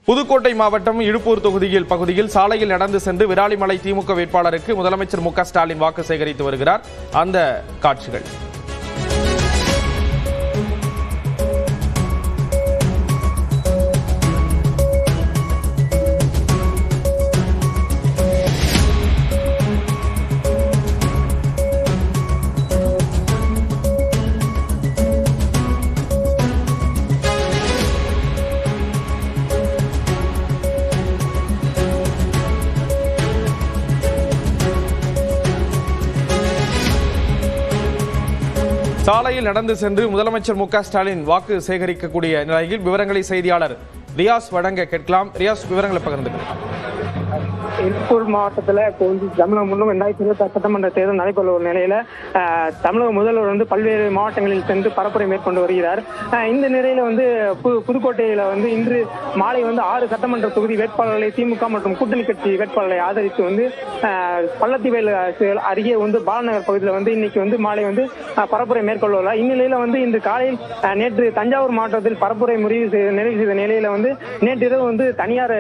புதுக்கோட்டை மாவட்டம் இழுப்பூர் பகுதியில் சாலையில் நடந்து சென்று விராலிமலை திமுக வேட்பாளருக்கு முதலமைச்சர் மு க ஸ்டாலின் வாக்கு சேகரித்து வருகிறார். அந்த காட்சிகள். சாலையில் நடந்து சென்று முதலமைச்சர் மு க ஸ்டாலின் வாக்கு சேகரிக்கக்கூடிய நிலையில் விவரங்களை செய்தியாளர் ரியாஸ் வழங்க கேட்கலாம். ரியாஸ், விவரங்களை பகிர்ந்துக்கலாம். இழுப்பூர் மாவட்டத்தில் தமிழகம் முன்னும் 2026 சட்டமன்ற தேர்தல் நடைபெற ஒரு நிலையில தமிழக முதல்வர் பல்வேறு மாவட்டங்களில் சென்று பரப்புரை மேற்கொண்டு வருகிறார். இந்த நிலையில புதுக்கோட்டையில இன்று மாலை 6 சட்டமன்ற தொகுதி வேட்பாளர்களை திமுக மற்றும் கூட்டணி கட்சி வேட்பாளர்களை ஆதரித்து பள்ளத்திவேல் அருகே பாலநகர் பகுதியில் இன்னைக்கு மாலை பரப்புரை மேற்கொள்வார். இந்நிலையில இன்று காலையில் நேற்று தஞ்சாவூர் மாவட்டத்தில் பரப்புரை நிறைவு செய்த நிலையில நேற்றிரவு தனியார்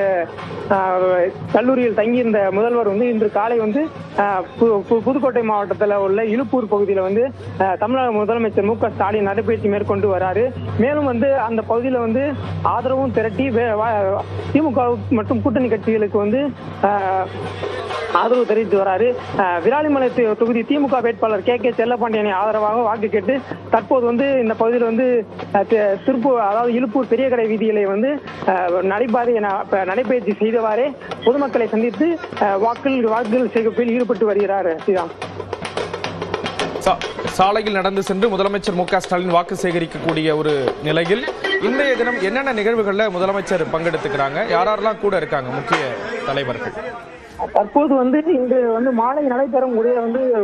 கல்லூரியில் தங்கியிருந்த முதல்வர் இன்று காலை புதுக்கோட்டை மாவட்டத்தில் உள்ள இழுப்பூர் பகுதியில் தமிழக முதலமைச்சர் மு க ஸ்டாலின் நடைபயிற்சி மேற்கொண்டு வராரு. மேலும் அந்த பகுதியில் ஆதரவும் திரட்டி திமுக மற்றும் கூட்டணி கட்சிகளுக்கு ஆதரவு தெரிவித்து வராரு. விராலிமலை தொகுதி திமுக வேட்பாளர் கே செல்லப்பாண்டியனை ஆதரவாக வாக்கு கேட்டு தற்போது இந்த பகுதியில் திருப்பூர் அதாவது இழுப்பூர் பெரிய கடை வீதிகளை நடைபயிற்சி செய்தவாறே பொதுமக்களை சந்தித்து வாக்குகள் சேகரிப்பில் ஈடுபட்டு வருகிறார். சாலையில் நடந்து சென்று முதலமைச்சர் மு க ஸ்டாலின் வாக்கு சேகரிக்கக்கூடிய ஒரு நிலையில் இன்றைய தினம் என்னென்ன நிகழ்வுகள்ல முதலமைச்சர் பங்கெடுத்துக்கிறாங்க, யாரெல்லாம் கூட இருக்காங்க முக்கிய தலைவர்கள்? தற்போது இன்று மாலை நடைபெறும்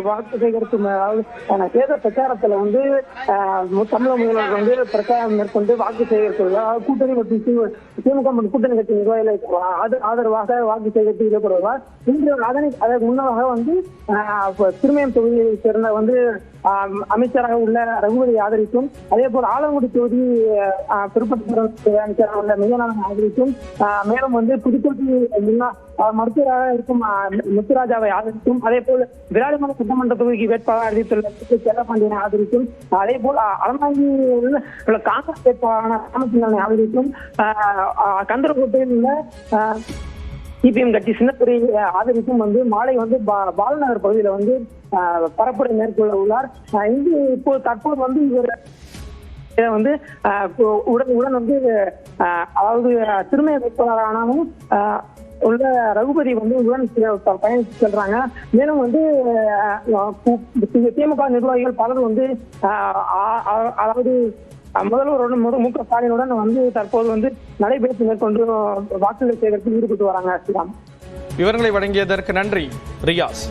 வாக்கு சேகரிப்பு தேர்தல் பிரச்சாரத்துல தமிழக முதல்வர் பிரச்சாரம் மேற்கொண்டு வாக்கு சேகரித்துள்ளார். கூட்டணி மற்றும் திமுக மற்றும் கூட்டணி கட்சி நிர்வாகிகளுக்கு ஆதரவாக வாக்கு சேகரித்து ஈடுபடுவார். இன்று அதற்கு முன்னதாக திருமயம் தொகுதியை சேர்ந்த அமைச்சராக உள்ள ரகுபதி ஆதரித்தும், அதே போல் ஆலங்குடி தொகுதி பிற்படுத்த அமைச்சராக உள்ள மிகநாதன் ஆதரித்தும், மேலும் புதுக்கோட்டை மருத்துவராக இருக்கும் முத்துராஜாவை ஆதரித்தும், அதே போல் விராலிமலை சட்டமன்ற தொகுதிக்கு வேட்பாளர் அறிவித்துள்ள செல்லப்பாண்டியனை ஆதரித்தும், அதே போல் அறந்தாங்கியில் உள்ள காங்கிரஸ் வேட்பாளரான ராமச்சந்திரனை ஆதரித்தும், கந்தரக்கோட்டையில் உள்ள சிபிஎம் கட்சி சின்னத்துறை ஆதரித்தும் மாலை பாலநகர் பகுதியில பரப்புரை மேற்கொள்ள உள்ளார். இப்போ தற்போது இவர் உடன் அதாவது திருமய வேட்பாளரானாலும் உள்ள ரகுபதி உடன் பயணித்து செல்றாங்க. மேலும் திமுக நிர்வாகிகள் பலர் அதாவது முதல்வருடன் மு க ஸ்டாலினுடன் தற்போது நடைபெற்று மேற்கொண்டு வாக்குகள் சேகரிப்பில் ஈடுபட்டு வராங்க. விவரங்களை வழங்கியதற்கு நன்றி ரியாஸ்.